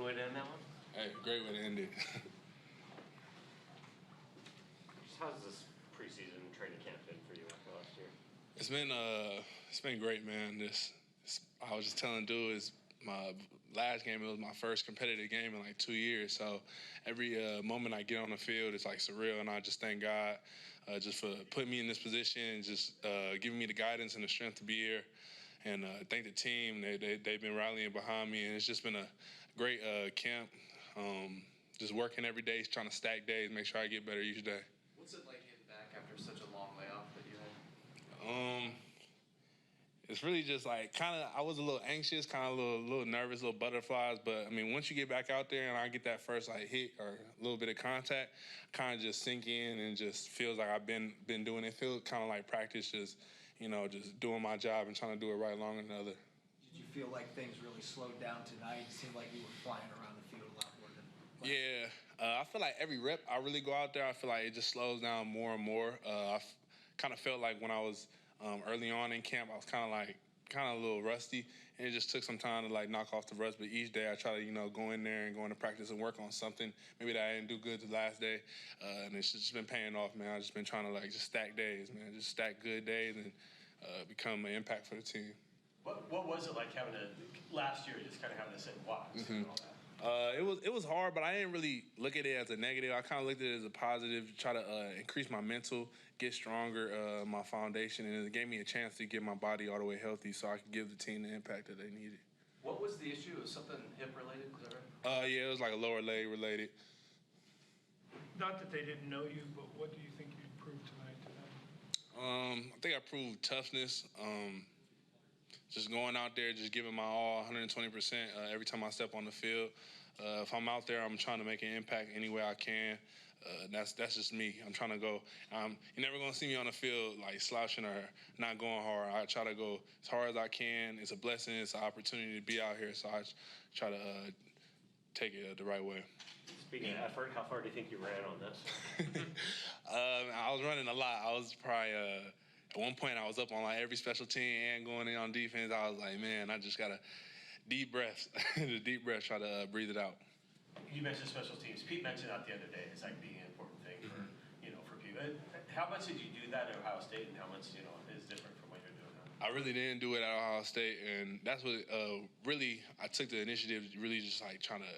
way to end that one? Hey, great way to end it. How's this preseason training camp been for you after last year? It's been great, man. I was just telling dude, it's my last game. It was my first competitive game in like 2 years. So every moment I get on the field, it's like surreal, and I just thank God just for putting me in this position and just giving me the guidance and the strength to be here. And thank the team. They've been rallying behind me, and it's just been a great camp. Just working every day, trying to stack days, make sure I get better each day. What's it like getting back after such a long layoff that you had? It's really just like I was a little anxious, kind of a little nervous, little butterflies. But I mean, once you get back out there and I get that first like hit or a little bit of contact, kind of just sink in and just feels like I've been doing it. Feels kind of like practice, just just doing my job and trying to do it right along another. Did you feel like things really slowed down tonight? It seemed like you were flying around the field a lot more than. Yeah, I feel like every rep I really go out there, I feel like it just slows down more and more. Kind of felt like when I was early on in camp, I was kind of a little rusty, and it just took some time to like knock off the rust. But each day I try to go in there and go into practice and work on something maybe that I didn't do good the last day, and it's just been paying off, man. I've just been trying to like just stack days, man, just stack good days and become an impact for the team. What was it like last year, just kind of having to sit and watch and all that? It was hard, but I didn't really look at it as a negative. I kind of looked at it as a positive, try to increase my mental, get stronger, my foundation, and it gave me a chance to get my body all the way healthy so I could give the team the impact that they needed. What was the issue? Was something hip related? Is that right? Yeah, it was like a lower leg related. Not that they didn't know you, but what do you think you proved tonight to them? I think I proved toughness. Just going out there, just giving my all, 120% every time I step on the field. If I'm out there, I'm trying to make an impact any way I can. That's just me. I'm trying to go. You're never going to see me on the field like slouching or not going hard. I try to go as hard as I can. It's a blessing. It's an opportunity to be out here, so I try to take it the right way. Speaking of effort, how far do you think you ran on this? I was running a lot. I was probably at one point I was up on like every special team and going in on defense. I was like, man, I just gotta deep breaths, the deep breaths, try to breathe it out. You mentioned special teams. Pete mentioned that the other day it's like being an important thing for for people. How much did you do that at Ohio State, and how much is different from what you're doing now? I really didn't do it at Ohio State, and that's what really I took the initiative to really just like trying to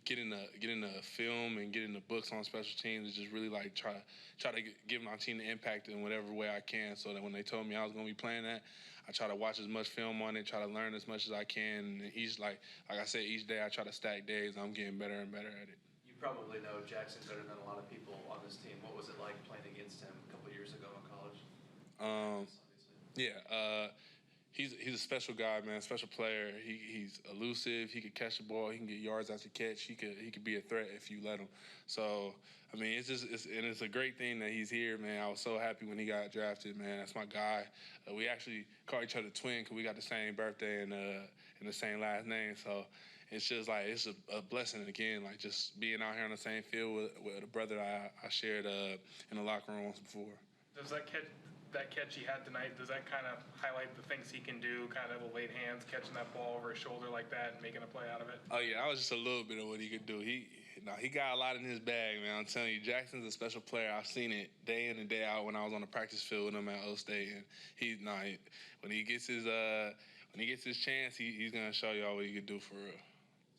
get in the film and get in the books on special teams and just really like try to give my team the impact in whatever way I can, so that when they told me I was going to be playing that, I try to watch as much film on it, try to learn as much as I can. And each like I said, each day I try to stack days. I'm getting better and better at it. You probably know Jackson better than a lot of people on this team. What was it like playing against him a couple of years ago in college? Yeah. He's a special guy, man. Special player. He's elusive. He could catch the ball. He can get yards after catch. He could be a threat if you let him. So I mean, it's a great thing that he's here, man. I was so happy when he got drafted, man. That's my guy. We actually call each other twin because we got the same birthday and the same last name. So it's just like it's a blessing again, like just being out here on the same field with a brother I shared in the locker room once before. Does that catch he had tonight, does that kind of highlight the things he can do, kind of the late hands, catching that ball over his shoulder like that and making a play out of it? Oh, yeah, that was just a little bit of what he could do. He got a lot in his bag, man. I'm telling you, Jackson's a special player. I've seen it day in and day out when I was on the practice field with him at O State. And when he gets his chance, he's going to show y'all what he can do for real.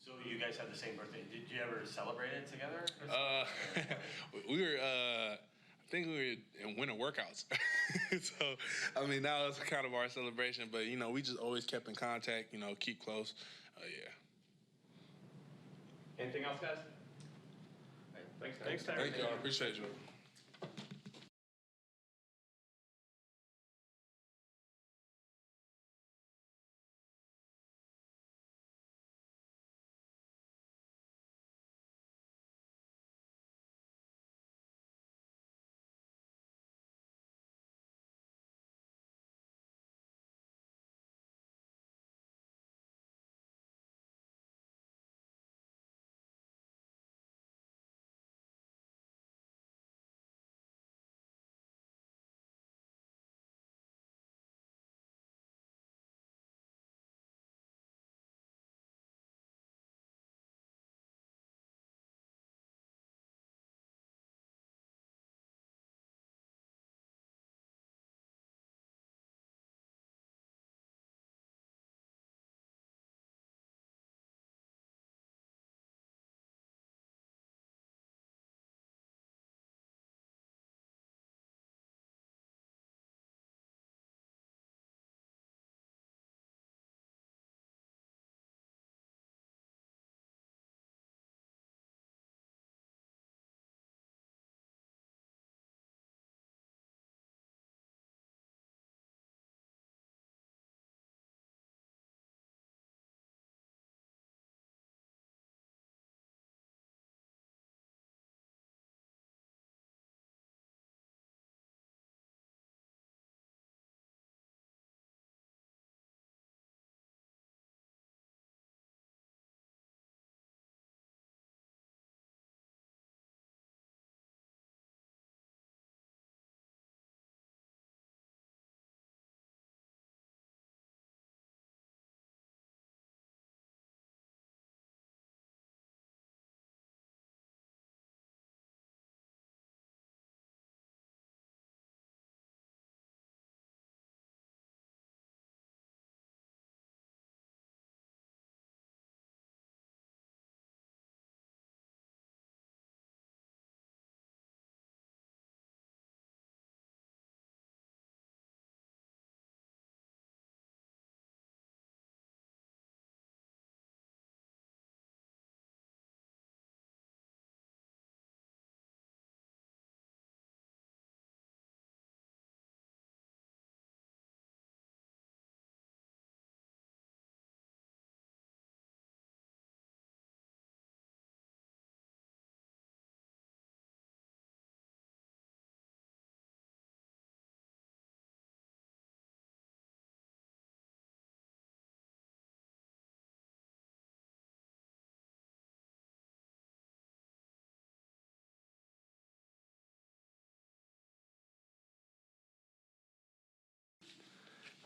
So you guys had the same birthday. Did you ever celebrate it together? We were I think we were in winter workouts. So, I mean, that was kind of our celebration. But, we just always kept in contact, keep close. Yeah. Anything else, guys? Thanks, Terry. Thank you. I appreciate you.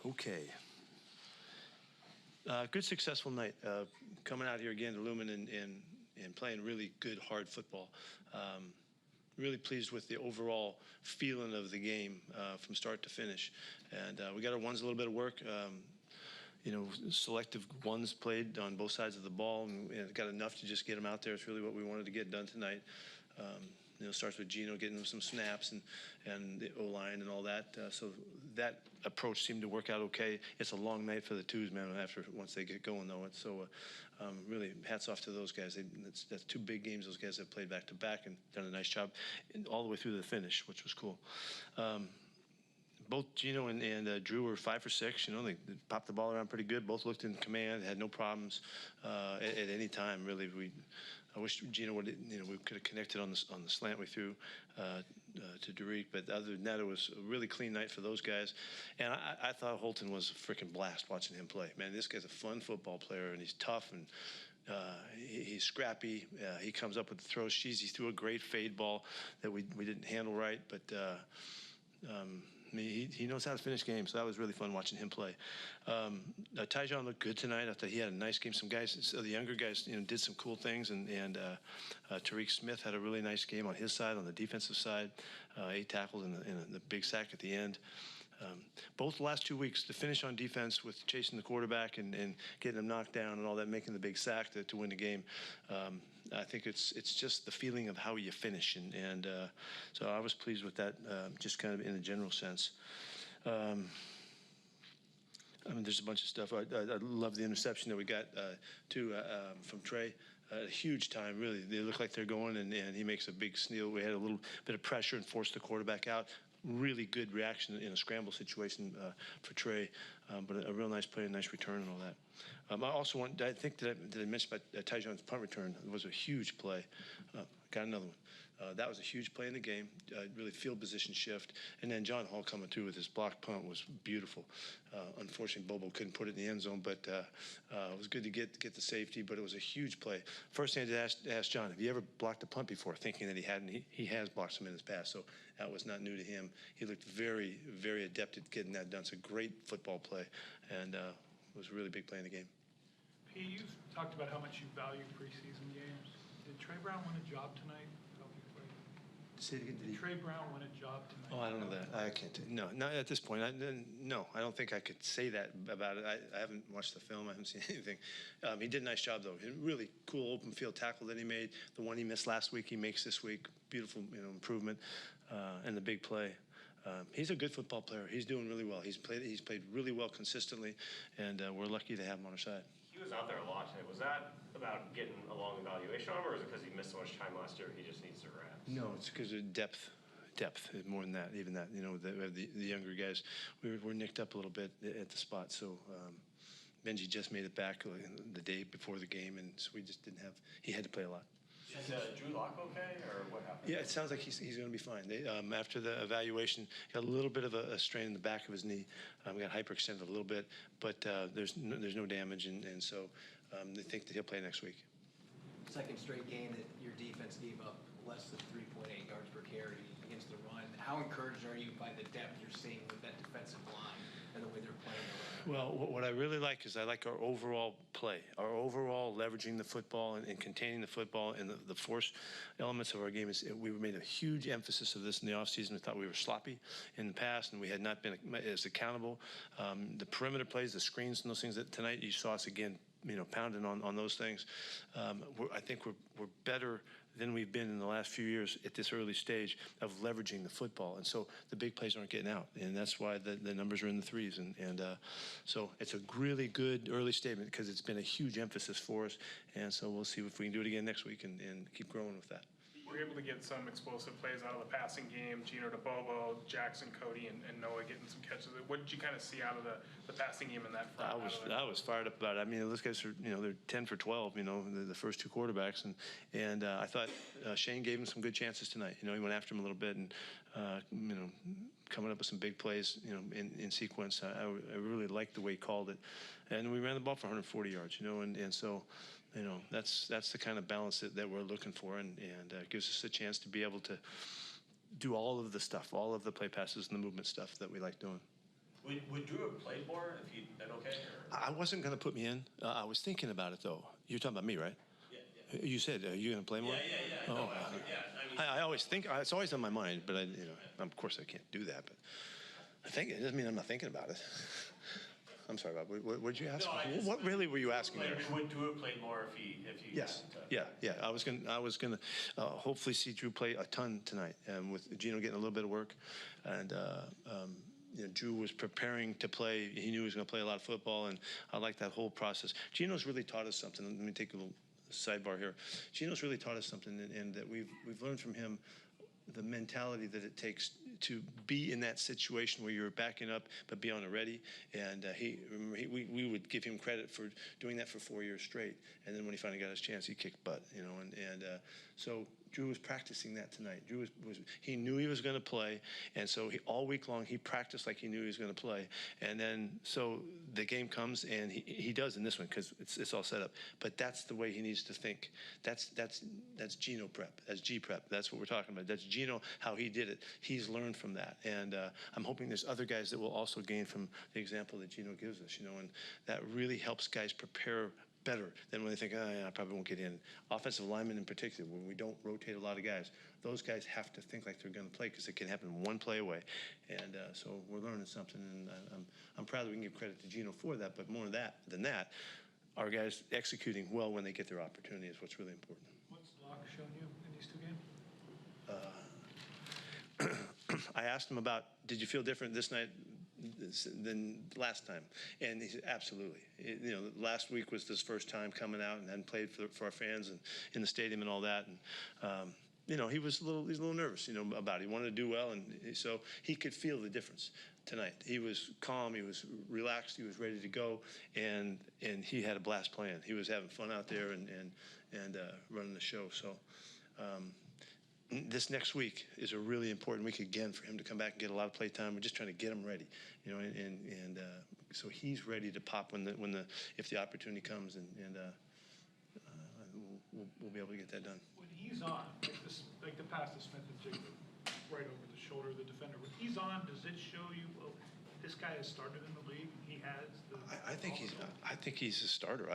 Okay. Good successful night. Coming out here again to Lumen and playing really good, hard football. Really pleased with the overall feeling of the game from start to finish. And we got our ones a little bit of work. Selective ones played on both sides of the ball, and got enough to just get them out there. It's really what we wanted to get done tonight. Starts with Gino getting them some snaps and the O-line and all that. So that approach seemed to work out okay. It's a long night for the twos, man, once they get going, though. So really hats off to those guys. That's two big games those guys have played back-to-back and done a nice job all the way through to the finish, which was cool. Both Gino and Drew were 5 for 6. They popped the ball around pretty good. Both looked in command, had no problems at any time, really. I wish Gino would, we could have connected on the slant we threw to Derek. But other than that, it was a really clean night for those guys. And I thought Holton was a freaking blast watching him play. Man, this guy's a fun football player, and he's tough, and he's scrappy. He comes up with the throws. He threw a great fade ball that we didn't handle right, but he knows how to finish games, so that was really fun watching him play. Tyjon looked good tonight. I thought he had a nice game. Some guys, the younger guys, did some cool things, and Tariq Smith had a really nice game on his side, on the defensive side, 8 tackles and the big sack at the end. Both the last 2 weeks, the finish on defense with chasing the quarterback and getting him knocked down and all that, making the big sack to win the game. I think it's just the feeling of how you finish, and so I was pleased with that, just kind of in a general sense. There's a bunch of stuff. I love the interception that we got from Trey. A huge time, really. They look like they're going, and he makes a big steal. We had a little bit of pressure and forced the quarterback out. Really good reaction in a scramble situation for Trey, but a real nice play, a nice return and all that. I think that I mentioned about Tyjon's punt return. It was a huge play. Got another one. That was a huge play in the game, really field position shift. And then John Hall coming through with his block punt was beautiful. Unfortunately, Bobo couldn't put it in the end zone, but it was good to get the safety, but it was a huge play. First thing I had to ask John, have you ever blocked a punt before? Thinking that he hadn't. He has blocked some in his past, so that was not new to him. He looked very, very adept at getting that done. It's a great football play, and it was a really big play in the game. Pete, you've talked about how much you value preseason games. Did Trey Brown win a job tonight? Say it again, Did Trey Brown win a job tonight? Oh, I don't know that. I can't. No, not at this point. No, I don't think I could say that about it. I haven't watched the film. I haven't seen anything. He did a nice job, though. Really cool open field tackle that he made. The one he missed last week, he makes this week. Beautiful, improvement, and the big play. He's a good football player. He's doing really well. He's played really well consistently, and we're lucky to have him on our side. He was out there a lot today. Was that about getting a long evaluation on him, or is it because he missed so much time last year he just needs to rest? No, it's because of depth, more than that, even that. The younger guys, we're nicked up a little bit at the spot. So Benji just made it back the day before the game, and so we just didn't have. He had to play a lot. Is Drew Lock okay, or what happened? Yeah, it sounds like he's going to be fine. After the evaluation, he got a little bit of a strain in the back of his knee. Got hyperextended a little bit, but there's no damage, and so they think that he'll play next week. Second straight game that your defense gave up less than 3.8 yards per carry against the run. How encouraged are you by the depth you're seeing with that defensive line and the way they're playing? Well, what I really like is I like our overall play, our overall leveraging the football and containing the football, and the force elements of our game. We made a huge emphasis of this in the offseason. We thought we were sloppy in the past, and we had not been as accountable. The perimeter plays, the screens, and those things that tonight you saw us again, pounding on those things. I think we're better than we've been in the last few years at this early stage of leveraging the football. And so the big plays aren't getting out. And that's why the numbers are in the threes. And so it's a really good early statement because it's been a huge emphasis for us. And so we'll see if we can do it again next week and keep growing with that. We're able to get some explosive plays out of the passing game. Gino to Bobo, Jackson, Cody, and Noah getting some catches. What did you kind of see out of the passing game in that front? I was fired up about it. I mean, those guys are, they're 10 for 12, the first two quarterbacks. And I thought Shane gave him some good chances tonight. He went after him a little bit and, coming up with some big plays, in sequence. I really liked the way he called it. And we ran the ball for 140 yards, and so, that's the kind of balance that we're looking for, and gives us a chance to be able to do all of the stuff, all of the play passes and the movement stuff that we like doing. Would Drew have played more if he'd been okay? Or? I wasn't going to put me in. I was thinking about it, though. You're talking about me, right? Yeah. You said, are you going to play more? Yeah. Oh, No, yeah. I always think, it's always on my mind, but of course I can't do that, but I think it doesn't mean I'm not thinking about it. I'm sorry, Bob, what did you ask? What really were you asking there? Would Drew have played more if he Yes. Yeah. I was gonna hopefully see Drew play a ton tonight, with Gino getting a little bit of work, and Drew was preparing to play. He knew he was going to play a lot of football, and I like that whole process. Gino's really taught us something. Let me take a little sidebar here. Gino's really taught us something, and that we've learned from him the mentality that it takes to be in that situation where you're backing up but be on the ready. And we would give him credit for doing that for 4 years straight. And then when he finally got his chance, he kicked butt. So Drew was practicing that tonight. Drew he knew he was going to play, and so all week long he practiced like he knew he was going to play. And then so the game comes, and he does in this one because it's all set up. But that's the way he needs to think. That's Gino prep. That's G prep. That's what we're talking about. That's Gino, how he did it. He's learned from that, and I'm hoping there's other guys that will also gain from the example that Gino gives us. And that really helps guys prepare better than when they think, I probably won't get in. Offensive linemen in particular, when we don't rotate a lot of guys, those guys have to think like they're going to play because it can happen one play away. And so we're learning something, and I'm proud that we can give credit to Gino for that. But more than that, our guys executing well when they get their opportunity is what's really important. What's Locke shown you in these 2 games? I asked him about, did you feel different this night than last time? And he said, absolutely. Last week was his first time coming out and hadn't played for our fans and in the stadium and all that. And, he's a little nervous, about it. He wanted to do well, and so he could feel the difference tonight. He was calm, he was relaxed, he was ready to go, and he had a blast playing. He was having fun out there and running the show. So this next week is a really important week again for him to come back and get a lot of play time. We're just trying to get him ready, and so he's ready to pop if the opportunity comes, and we'll be able to get that done. When he's on, like the pass to Smith and Jigba, right over the shoulder of the defender. When he's on, does it show you, this guy has started in the league? He has. I think he's a starter.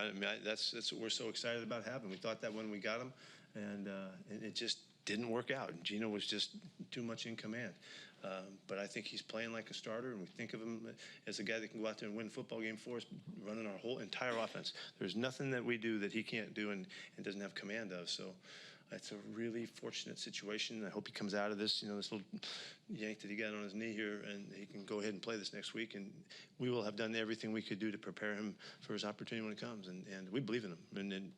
That's what we're so excited about having. We thought that when we got him, and it just didn't work out. And Gino was just too much in command. But I think he's playing like a starter, and we think of him as a guy that can go out there and win a football game for us, running our whole entire offense. There's nothing that we do that he can't do and doesn't have command of. So it's a really fortunate situation. I hope he comes out of this, this little yank that he got on his knee here, and he can go ahead and play this next week. And we will have done everything we could do to prepare him for his opportunity when it comes. And we believe in him. And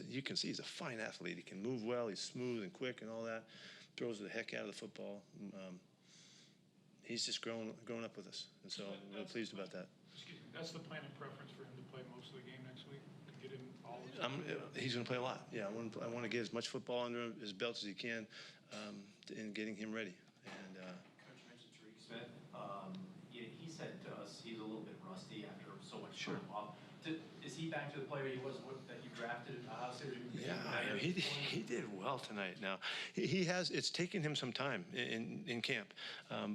you can see he's a fine athlete. He can move well. He's smooth and quick and all that. Throws the heck out of the football. He's just grown up with us, and so we're pleased about that. Excuse me, that's the plan and preference for him to play most of the game next week, to get him all the time? He's going to play a lot. Yeah, I want to get as much football under his belt as he can, in getting him ready. And Coach mentioned Tariq Smith. He said to us he's a little bit rusty after so much time off. Is he back to the player he was that you drafted at Ohio State? Yeah, he did well tonight. Now he has. It's taken him some time in camp,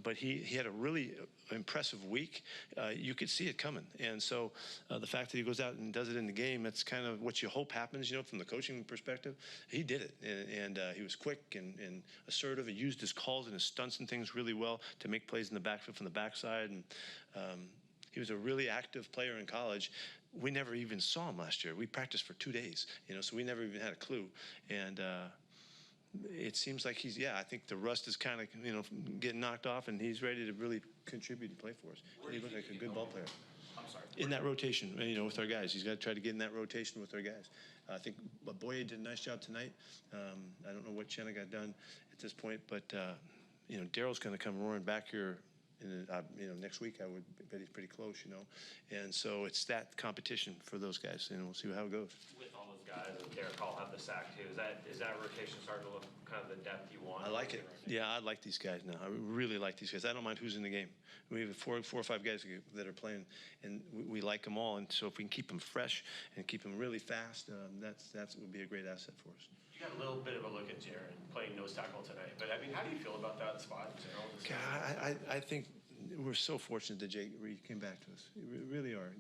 but he had a really impressive week. You could see it coming, and so the fact that he goes out and does it in the game, that's kind of what you hope happens. From the coaching perspective, he did it, and he was quick and assertive. He used his calls and his stunts and things really well to make plays in the backfield from the backside, and he was a really active player in college. We never even saw him last year. We practiced for 2 days, so we never even had a clue. And it seems like I think the rust is kind of, getting knocked off, and he's ready to really contribute and play for us. He looks like a good ball player. I'm sorry. In that rotation, with our guys. He's got to try to get in that rotation with our guys. I think Boye did a nice job tonight. I don't know what Chenna got done at this point, but, Daryl's going to come roaring back here. Next week I would bet he's pretty close, and so it's that competition for those guys, and we'll see how it goes. With all those guys, and Derek Hall have the sack too. Is that rotation starting to look kind of the depth you want? I like it. Yeah, I like these guys now. I really like these guys. I don't mind who's in the game. We have four or five guys that are playing, and we like them all. And so if we can keep them fresh and keep them really fast, that would be a great asset for us. You got a little bit of a look at Jaron playing nose tackle tonight, but how do you feel about that spot in general? God, I think we're so fortunate that Jake Reed came back to us. We really are.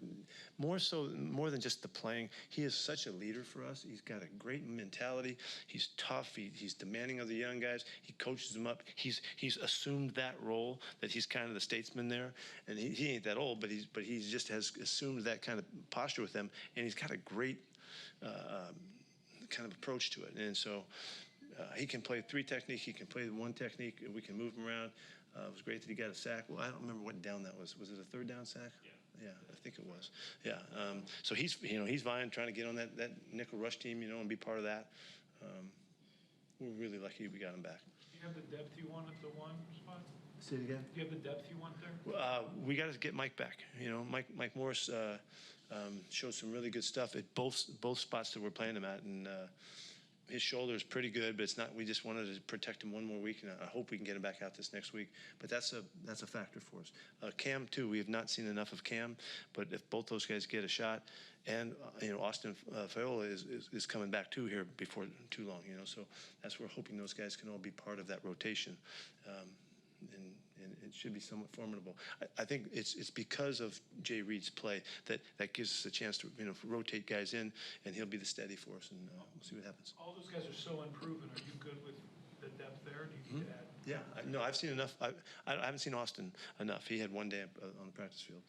More than just the playing. He is such a leader for us. He's got a great mentality. He's tough. He's demanding of the young guys. He coaches them up. He's assumed that role, that he's kind of the statesman there. And he ain't that old, but he just has assumed that kind of posture with them. And he's got a great kind of approach to it. And so he can play 3 technique. He can play 1 technique. We can move him around. It was great that he got a sack. Well, I don't remember what down that was. Was it a 3rd down sack? Yeah, I think it was. Yeah. So he's vying, trying to get on that nickel rush team, and be part of that. We're really lucky we got him back. Do you have the depth you want at the 1 spot? Say it again. Do you have the depth you want there? We got to get Mike back. Mike Morris showed some really good stuff at both spots that we're playing him at, and his shoulder is pretty good, but it's not. We just wanted to protect him one more week, and I hope we can get him back out this next week. But that's a factor for us. Cam too. We have not seen enough of Cam, but if both those guys get a shot, and Austin Fiola is coming back too here before too long. So that's we're hoping those guys can all be part of that rotation. And it should be somewhat formidable. I think it's because of Jay Reed's play that gives us a chance to rotate guys in, and he'll be the steady for us, and we'll see what happens. All those guys are so unproven. Are you good with the depth there? Do you need to add? Yeah, no, I've seen enough. I haven't seen Austin enough. He had 1 day on the practice field,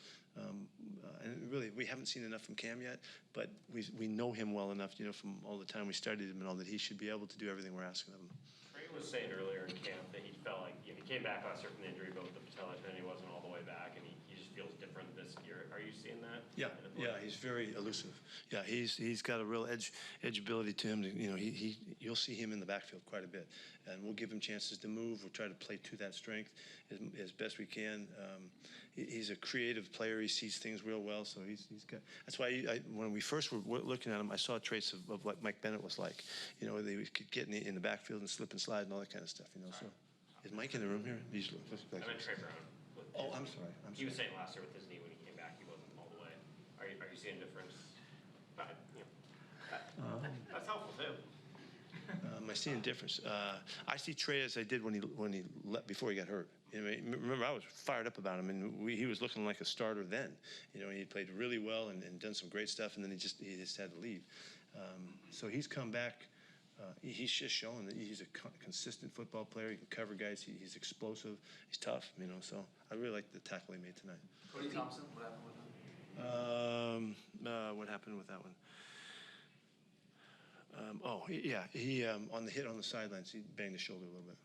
and really we haven't seen enough from Cam yet. But we know him well enough, from all the time we studied him and all, that he should be able to do everything we're asking of him. Trey was saying earlier in camp that he felt like he came back last year from the injury, but with the patella tendon, he wasn't all the way back, and he just feels different this year. Are you seeing that? Yeah, he's very elusive. Yeah, he's got a real edge ability to him. You'll see him in the backfield quite a bit, and we'll give him chances to move. We'll try to play to that strength as best we can. He's a creative player. He sees things real well, so he's got. That's why when we first were looking at him, I saw traits of what Mike Bennett was like. They could get in the backfield and slip and slide and all that kind of stuff. So, is Mike in the room here? He's like. I meant Trey Brown. Oh, I'm sorry. He was saying last year with his knee when he came back, he wasn't all the way. Are you seeing a difference? That's helpful too. I see a difference. I see Trey as I did when he before he got hurt. Remember, I was fired up about him, and he was looking like a starter then. He played really well and done some great stuff, and then he just had to leave. So he's come back. He's just showing that he's a consistent football player. He can cover guys. He's explosive. He's tough. So I really like the tackle he made tonight. Cody Thompson, what happened with him? What happened with that one? He on the hit on the sidelines, he banged his shoulder a little bit.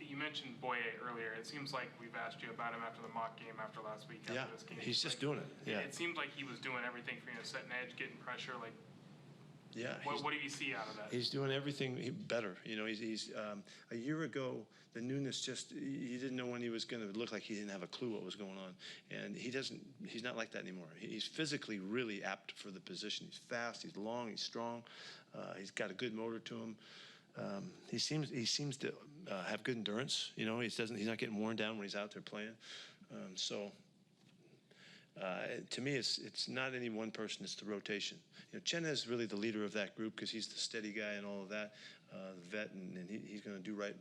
You mentioned Boye earlier. It seems like we've asked you about him after the mock game after last week. After this game. He's just doing it. Yeah, it seemed like he was doing everything for you, setting edge, getting pressure. Yeah. What do you see out of that? He's doing everything better. He's a year ago, the newness you didn't know when he was going to look like he didn't have a clue what was going on. And he's not like that anymore. He's physically really apt for the position. He's fast, he's long, he's strong. He's got a good motor to him. He seems to have good endurance. He's not getting worn down when he's out there playing. To me, it's not any one person, it's the rotation. Chenna is really the leader of that group because he's the steady guy and all of that, the vet, and he's going to do right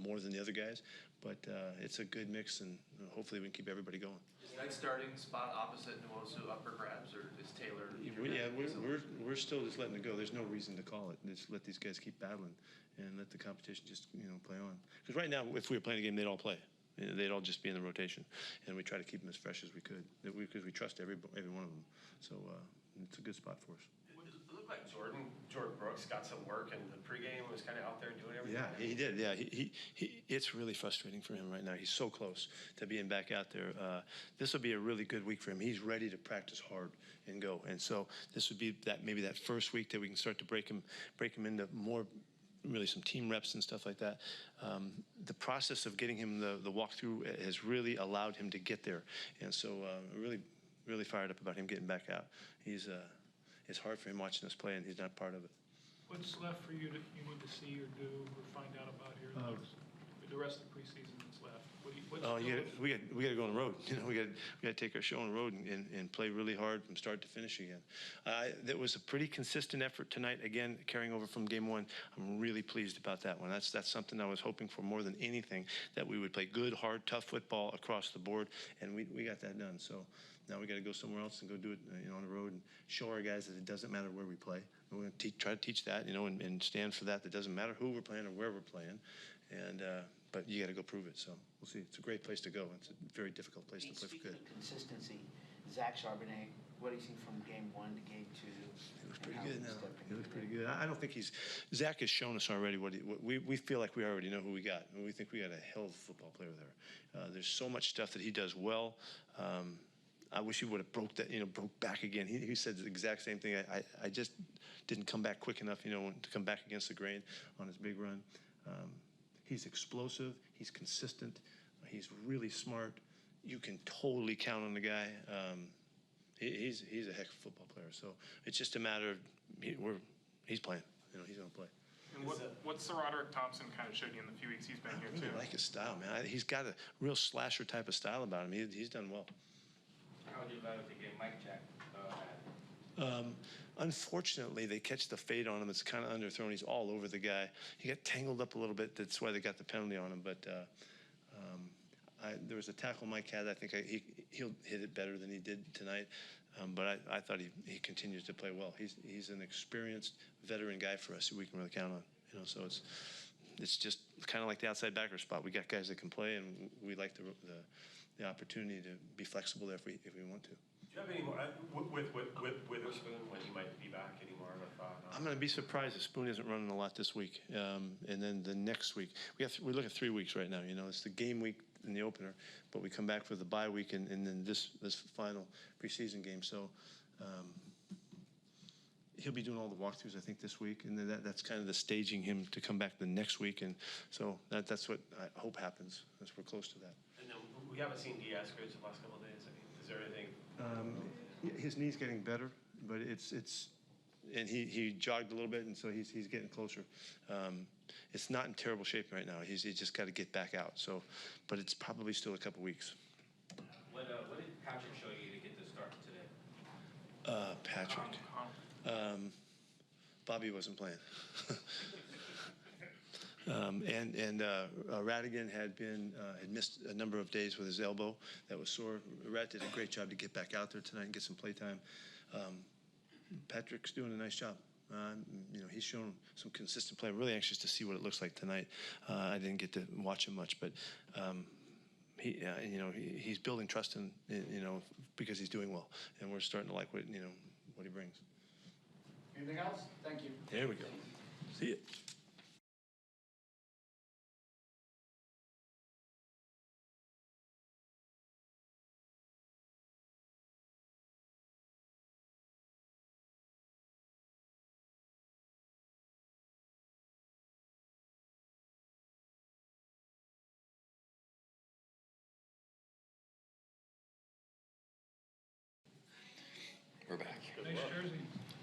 more than the other guys. But it's a good mix, and hopefully we can keep everybody going. Is that starting spot opposite Nwosu up for grabs, or is Taylor? We're still just letting it go. There's no reason to call it. Just let these guys keep battling and let the competition just play on. Because right now, if we were playing a game, they'd all play. They'd all just be in the rotation, and we try to keep them as fresh as we could because we trust every one of them. So it's a good spot for us. It looked like Jordan Brooks got some work in the pregame, was kind of out there doing everything. Yeah, he did. Yeah, he it's really frustrating for him right now. He's so close to being back out there. This will be a really good week for him. He's ready to practice hard and go. And so this would be maybe that first week that we can start to break him into more. Really some team reps and stuff like that. The process of getting him the walkthrough has really allowed him to get there. And so really fired up about him getting back out. It's hard for him watching us play, and he's not part of it. What's left for you need to see or do or find out about here the rest of the preseason that's left? Oh, we got to go on the road. We got to take our show on the road and play really hard from start to finish again. That was a pretty consistent effort tonight. Again, carrying over from game one. I'm really pleased about that one. That's something I was hoping for more than anything, that we would play good, hard, tough football across the board, and we got that done. So now we got to go somewhere else and go do it, on the road and show our guys that it doesn't matter where we play. We're going to try to teach that, and stand for that. That doesn't matter who we're playing or where we're playing, but you got to go prove it. So we'll see. It's a great place to go. It's a very difficult place to play for good. Speaking of consistency, Zach Charbonnet, what do you think from game 1 to game 2? It was pretty good now. It was pretty good. I don't think Zach has shown us already what we feel like we already know who we got. And we think we got a hell of a football player there. There's so much stuff that he does well. I wish he would have broke back again. He said the exact same thing. I just didn't come back quick enough, to come back against the grain on his big run. He's explosive. He's consistent. He's really smart. You can totally count on the guy. He's a heck of a football player. So it's just a matter of he's playing. He's going to play. And what's Sir Roderick Thompson kind of showed you in the few weeks he's been here too? I really like his style, man. He's got a real slasher type of style about him. He's done well. How would you like to get Mike Jack? Unfortunately, they catch the fade on him. It's kind of underthrown. He's all over the guy. He got tangled up a little bit. That's why they got the penalty on him. But there was a tackle Mike had. I think he'll hit it better than he did tonight. But I thought he continues to play well. He's an experienced veteran guy for us who we can really count on. So it's just kind of like the outside backer spot. We got guys that can play, and we like the opportunity to be flexible there if we want to. Do you have any more with Witherspoon when he might be back? Any more of a thought? I'm going to be surprised if Spoon isn't running a lot this week, and then the next week we look at 3 weeks right now. It's the game week in the opener, but we come back for the bye week and then this final preseason game. So he'll be doing all the walkthroughs I think this week, and then that's kind of the staging him to come back the next week, and so that's what I hope happens as we're close to that. And then we haven't seen Diaz the last couple of days. Is there anything? His knee's getting better, but and he jogged a little bit, and so he's getting closer. It's not in terrible shape right now. He's just got to get back out. So, but it's probably still a couple weeks. What did Patrick show you to get the start today? Patrick. Bobby wasn't playing. Radigan had missed a number of days with his elbow that was sore. Rat did a great job to get back out there tonight and get some play time. Patrick's doing a nice job. He's shown some consistent play. I'm really anxious to see what it looks like tonight. I didn't get to watch him much, but he's building trust in because he's doing well, and we're starting to like what he brings. Anything else? Thank you. There we go. See you. We're back. Nice jersey.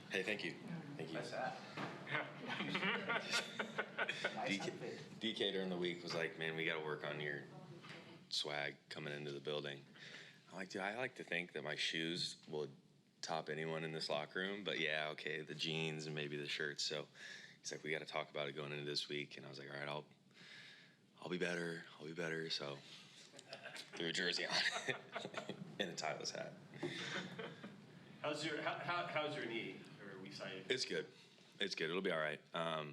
Hey, thank you. Thank you. Nice hat. DK during the week was like, man, we got to work on your swag coming into the building. I like to think that my shoes will top anyone in this locker room, but yeah, okay, the jeans and maybe the shirts. So he's like, we got to talk about it going into this week. And I was like, all right, I'll be better. I'll be better. So threw a jersey on and a tieless hat. How's your knee? Or are we sighted? It's good. It's good. It'll be all right. I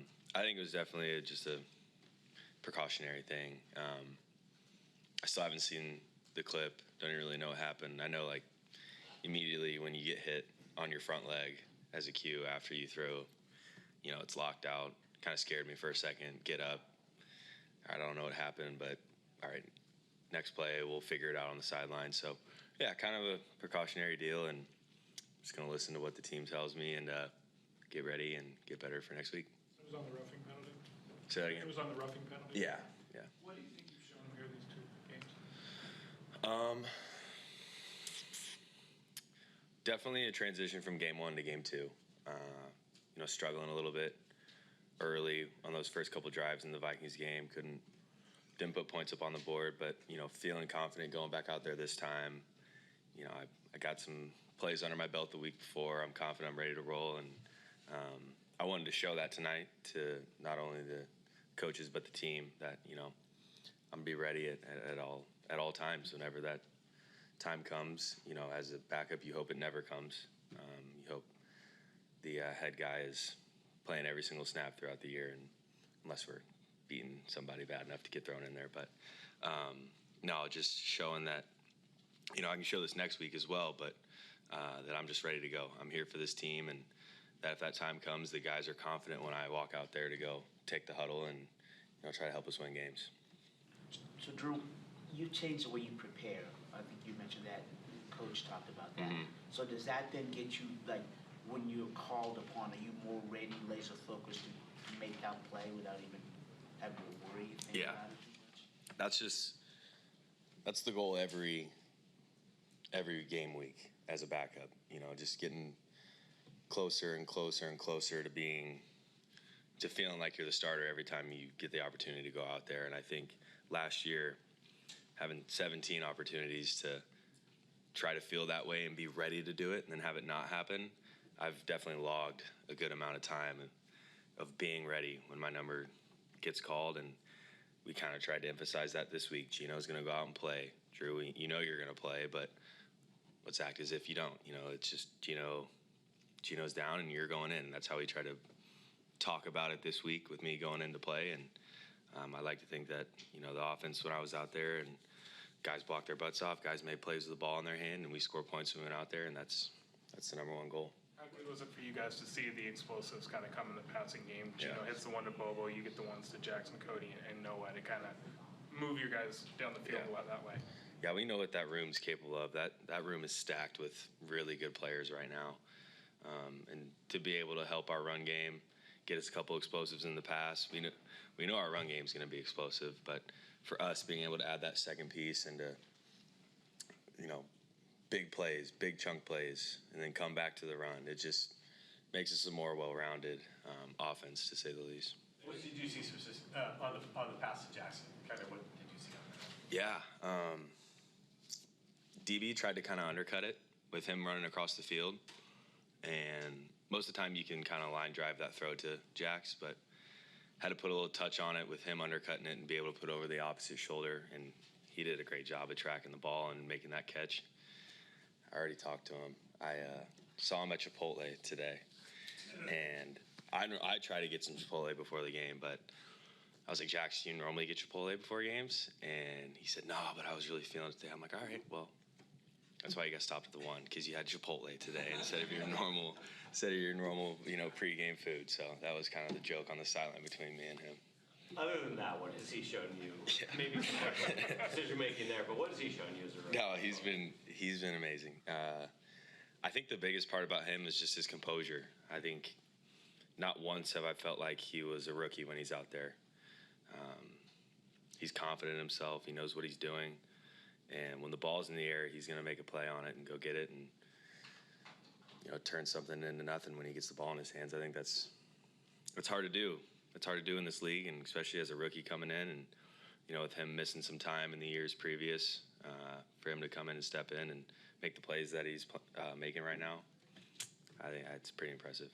think it was definitely just a precautionary thing. I still haven't seen the clip. Don't really know what happened. I know, like, immediately when you get hit on your front leg as a cue after you throw, it's locked out. Kind of scared me for a second. Get up. I don't know what happened, but all right, next play, we'll figure it out on the sideline. So, yeah, kind of a precautionary deal, and just going to listen to what the team tells me and get ready and get better for next week. It was on the roughing penalty? Say that again? It was on the roughing penalty? Yeah. What do you think you've shown him here these 2 games? Definitely a transition from game 1 to game 2. Struggling a little bit early on those first couple drives in the Vikings game. Couldn't didn't put points up on the board, but, feeling confident going back out there this time. I got some plays under my belt the week before. I'm confident I'm ready to roll, and I wanted to show that tonight to not only the coaches but the team that, I'm going to be ready at all times whenever that time comes. As a backup, you hope it never comes. You hope the head guy is playing every single snap throughout the year, and unless we're beating somebody bad enough to get thrown in there. But no, just showing that, I can show this next week as well, but that I'm just ready to go. I'm here for this team, and that if that time comes, the guys are confident when I walk out there to go take the huddle and try to help us win games. So, Drew, you changed the way you prepare. I think you mentioned that. Coach talked about that. Mm-hmm. So does that then get you, like, when you're called upon, are you more ready, laser focused to make that play without even having to worry, think Yeah. about it too much? That's the goal every game week as a backup. Just getting closer and closer and closer to feeling like you're the starter every time you get the opportunity to go out there. And I think last year, having 17 opportunities to try to feel that way and be ready to do it and then have it not happen, I've definitely logged a good amount of time of being ready when my number gets called. And we kind of tried to emphasize that this week. Gino's going to go out and play. Drew, you're going to play, but let's act as if you don't. It's just Gino's down and you're going in. That's how we try to talk about it this week with me going into play. And I like to think that, the offense when I was out there and guys blocked their butts off, guys made plays with the ball in their hand, and we score points when we went out there, and that's the number one goal. How good was it for you guys to see the explosives kind of come in the passing game? Gino hits the one to Bobo, you get the ones to Jackson, Cody, and Noah to kind of move your guys down the field that way. Yeah, we know what that room's capable of. That room is stacked with really good players right now. And to be able to help our run game, get us a couple explosives in the pass, we know our run game's going to be explosive, but for us being able to add that second piece into, big plays, big chunk plays, and then come back to the run, it just makes us a more well-rounded offense, to say the least. What did you see on the pass to Jackson? Kind of what did you see on that? Yeah. DB tried to kind of undercut it with him running across the field, and most of the time you can kind of line drive that throw to Jax, but had to put a little touch on it with him undercutting it and be able to put over the opposite shoulder, and he did a great job of tracking the ball and making that catch. I already talked to him. I saw him at Chipotle today, and I try to get some Chipotle before the game, but I was like, Jax, do you normally get Chipotle before games? And he said, no, but I was really feeling it today. I'm like, all right, well, that's why you got stopped at the one, because you had Chipotle today instead of your normal pregame food. So that was kind of the joke on the sideline between me and him. Other than that, what has he shown you? Yeah. Maybe some decision making there, but what has he shown you as a rookie? No, he's been amazing. I think the biggest part about him is just his composure. I think not once have I felt like he was a rookie when he's out there. He's confident in himself. He knows what he's doing. And when the ball's in the air, he's going to make a play on it and go get it and, turn something into nothing when he gets the ball in his hands. I think that's hard to do. It's hard to do in this league, and especially as a rookie coming in and, with him missing some time in the years previous, for him to come in and step in and make the plays that he's making right now, I think it's pretty impressive.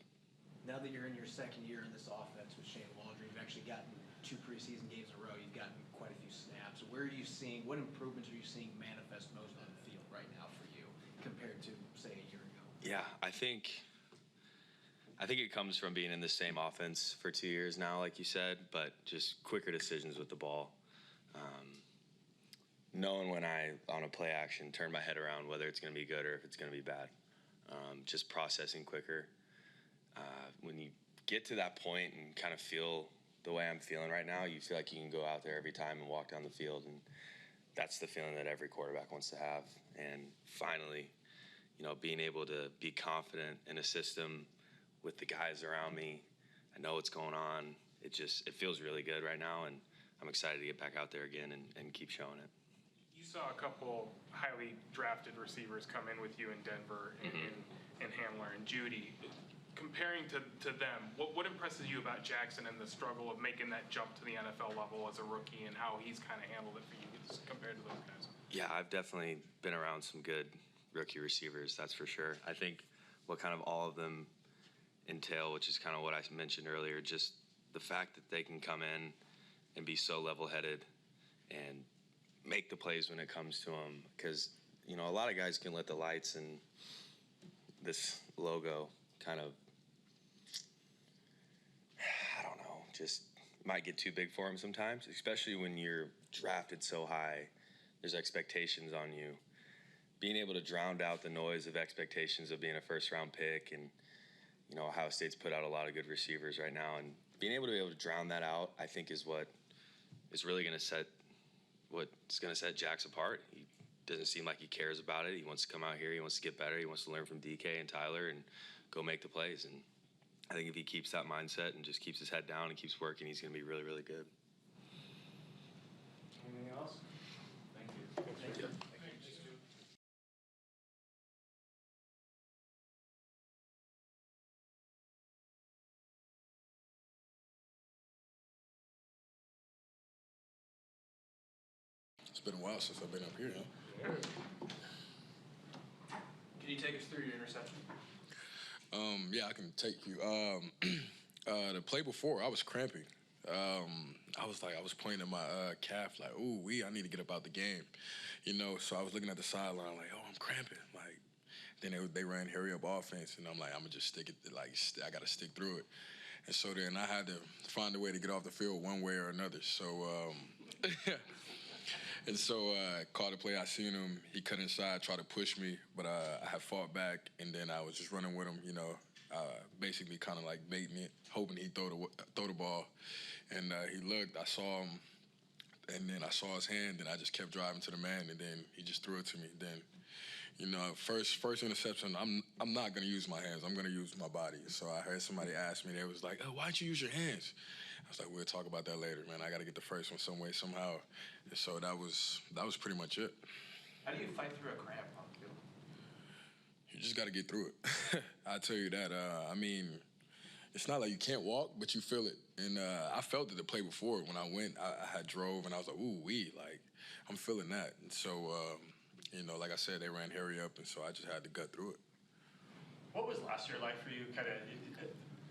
Now that you're in your second year in this offense with Shane Waldron, you've actually gotten 2 preseason games in a row. You've gotten quite a few snaps. What improvements are you seeing manifest most on the field right now for you compared to, say, a year ago? Yeah, I think it comes from being in the same offense for 2 years now, like you said, but just quicker decisions with the ball. Knowing when I, on a play action, turn my head around, whether it's going to be good or if it's going to be bad. Just processing quicker. When you get to that point and kind of feel the way I'm feeling right now, you feel like you can go out there every time and walk down the field, and that's the feeling that every quarterback wants to have. And finally, being able to be confident in a system with the guys around me, I know what's going on. It feels really good right now, and I'm excited to get back out there again and keep showing it. You saw a couple highly drafted receivers come in with you in Denver, and Hamler and Judy. comparing to them, what impresses you about Jackson and the struggle of making that jump to the NFL level as a rookie and how he's kind of handled it for you compared to those guys? Yeah, I've definitely been around some good rookie receivers, that's for sure. I think what kind of all of them entail, which is kind of what I mentioned earlier, just the fact that they can come in and be so level-headed and make the plays when it comes to them. Because, you know, a lot of guys can let the lights and this logo kind of, I don't know, just might get too big for them sometimes, especially when you're drafted so high. There's expectations on you. Being able to drown out the noise of expectations of being a first-round pick, and, you know, Ohio State's put out a lot of good receivers right now, and being able to drown that out, I think, is what is really going to set Jax apart. He doesn't seem like he cares about it. He wants to come out here. He wants to get better. He wants to learn from DK and Tyler and go make the plays. And I think if he keeps that mindset and just keeps his head down and keeps working, he's going to be really, really good. Anything else? Thank you. Thank you. It's been a while since I've been up here, huh? Can you take us through your interception? Yeah, I can take you. The play before, I was cramping. I was playing in my calf, like, ooh, I need to get up out the game, you know. So I was looking at the sideline, like, oh, I'm cramping. Like, then they ran hurry up offense, and I'm like, I'm gonna just stick it. Like, I gotta stick through it. And so then I had to find a way to get off the field one way or another. So, and so I called the play. I seen him. He cut inside, tried to push me, but I had fought back, and then I was just running with him, you know, basically kind of like baiting it, hoping he'd throw the ball. And he looked. I saw him, and then I saw his hand, and I just kept driving to the man, and then he just threw it to me. Then, you know, first interception, I'm not going to use my hands. I'm going to use my body. So I heard somebody ask me, they was like, oh, why'd you use your hands? I was like, we'll talk about that later, man. I got to get the first one some way, somehow. And so that was pretty much it. How do you fight through a cramp on the field? You just got to get through it. I tell you that. I mean, it's not like you can't walk, but you feel it. And I felt it the play before. When I went, I had drove, and I was like, ooh, like, I'm feeling that. And so, you know, like I said, they ran hurry up, and so I just had to gut through it. What was last year like for you, kind of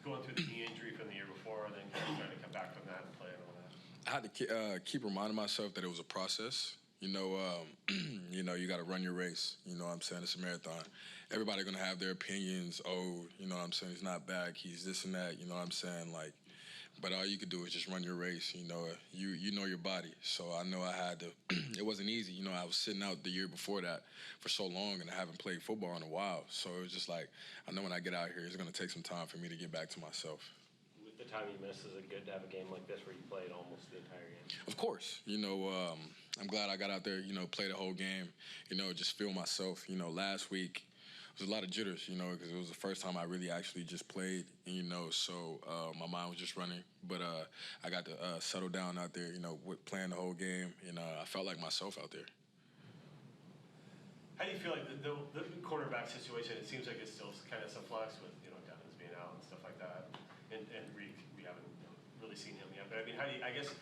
going through the knee injury from the year before, and then kind of trying to come back from that and play and all that? I had to keep reminding myself that it was a process. You know, you got to run your race. You know what I'm saying? It's a marathon. Everybody going to have their opinions. Oh, you know what I'm saying? He's not back. He's this and that. You know what I'm saying? Like, but all you could do is just run your race. You know, you know your body. So I know I had to. It wasn't easy. You know, I was sitting out the year before that for so long, and I haven't played football in a while. So it was just like, I know when I get out here, it's going to take some time for me to get back to myself. With the time you miss, is it good to have a game like this where you played almost the entire game? Of course. You know, I'm glad I got out there, you know, play the whole game, you know, just feel myself. You know, last week it was a lot of jitters, you know, because it was the first time I really actually just played, and, you know, so my mind was just running. But I got to settle down out there, you know, with playing the whole game, and I felt like myself out there. How do you feel like the quarterback situation? It seems like it's still kind of some flux with, you know, Devins being out and stuff like that. And Reek, we haven't really seen him yet. But I mean, how do you, I guess,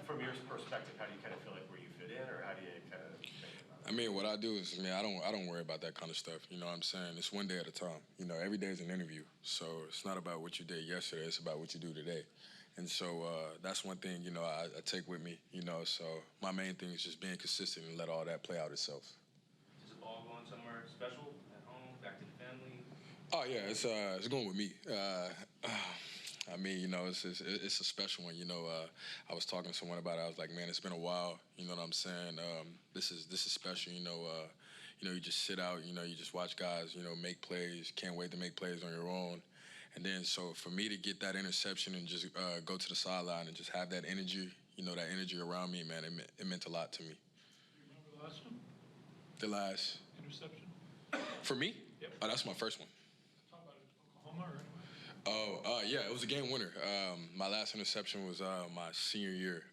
from your perspective, how do you kind of feel like where you fit in, or how do you kind of think about it? I mean, what I do is, I don't worry about that kind of stuff. You know what I'm saying? It's one day at a time. You know, every day is an interview. So it's not about what you did yesterday. It's about what you do today. And so that's one thing, you know, I take with me, you know. So my main thing is just being consistent and let all that play out itself. Is the ball going somewhere special at home, back to the family? Oh, yeah, it's going with me. I mean, you know, it's a special one. You know, I was talking to someone about it. I was like, man, it's been a while. You know what I'm saying? This is special. You know, you just sit out. You know, you just watch guys. You know, make plays. Can't wait to make plays on your own. And then, so for me to get that interception and just go to the sideline and just have that energy, you know, that energy around me, man, it meant a lot to me. You remember the last one? The last Interception? for me? Yep. Oh, that's my first one. Talk about it. Oklahoma or anywhere? Oh, yeah, it was a game winner. My last interception was my senior year.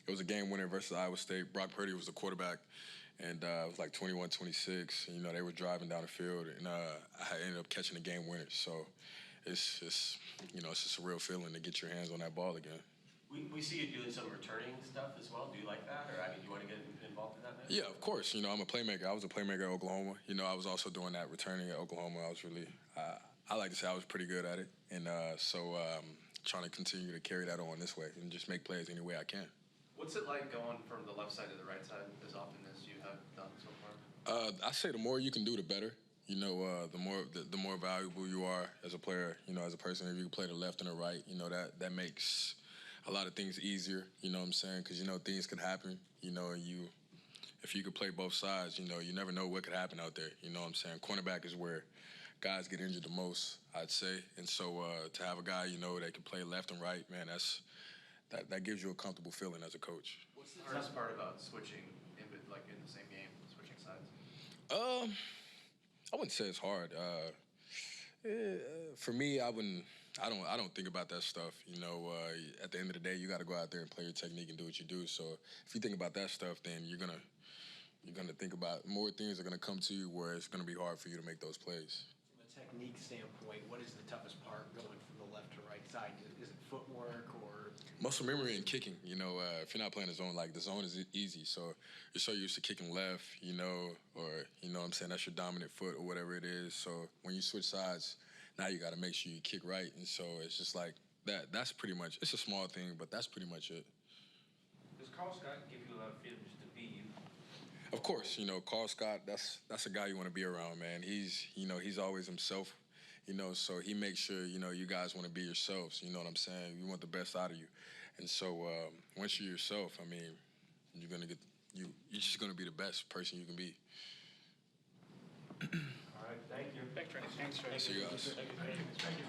It was a game winner versus Iowa State. Brock Purdy was the quarterback, and it was like 21-26. You know, they were driving down the field, and I ended up catching the game winner. So it's just, you know, it's just a real feeling to get your hands on that ball again. We see you doing some returning stuff as well. Do you like that? Or, I mean, do you want to get involved in that? Maybe? Yeah, of course. You know, I'm a playmaker. I was a playmaker at Oklahoma. You know, I was also doing that returning at Oklahoma. I was really, I like to say I was pretty good at it. And trying to continue to carry that on this way and just make plays any way I can. What's it like going from the left side to the right side as often as you have done so far? I say the more you can do, the better. You know, the more valuable you are as a player. You know, as a person, if you can play the left and the right, you know that makes a lot of things easier. You know what I'm saying? Because you know things could happen. You know, if you could play both sides, you know, you never know what could happen out there. You know what I'm saying? Cornerback is where guys get injured the most, I'd say. And so to have a guy, you know, that can play left and right, man, that gives you a comfortable feeling as a coach. What's the hardest part about switching in the same game, switching sides? I wouldn't say it's hard. For me, I don't think about that stuff. You know, at the end of the day, you got to go out there and play your technique and do what you do. So if you think about that stuff, then you're gonna think about more things are gonna come to you where it's gonna be hard for you to make those plays. From a technique standpoint, what is the toughest part going from the left to right side? Is it footwork or? Muscle memory and kicking. You know, if you're not playing the zone, like the zone is easy. So you're so used to kicking left, you know, or you know what I'm saying, that's your dominant foot or whatever it is. So when you switch sides, now you got to make sure you kick right. And so it's just like that's pretty much, it's a small thing, but that's pretty much it. Does Carl Scott give you a lot of freedom just to be you? Of course, you know, Carl Scott, that's a guy you want to be around, man. He's always himself, you know, so he makes sure, you know, you guys want to be yourselves, you know what I'm saying? You want the best out of you. And so once you're yourself, I mean, you're just going to be the best person you can be. All right, thank you. Thanks, Trey. See you guys. Thank you.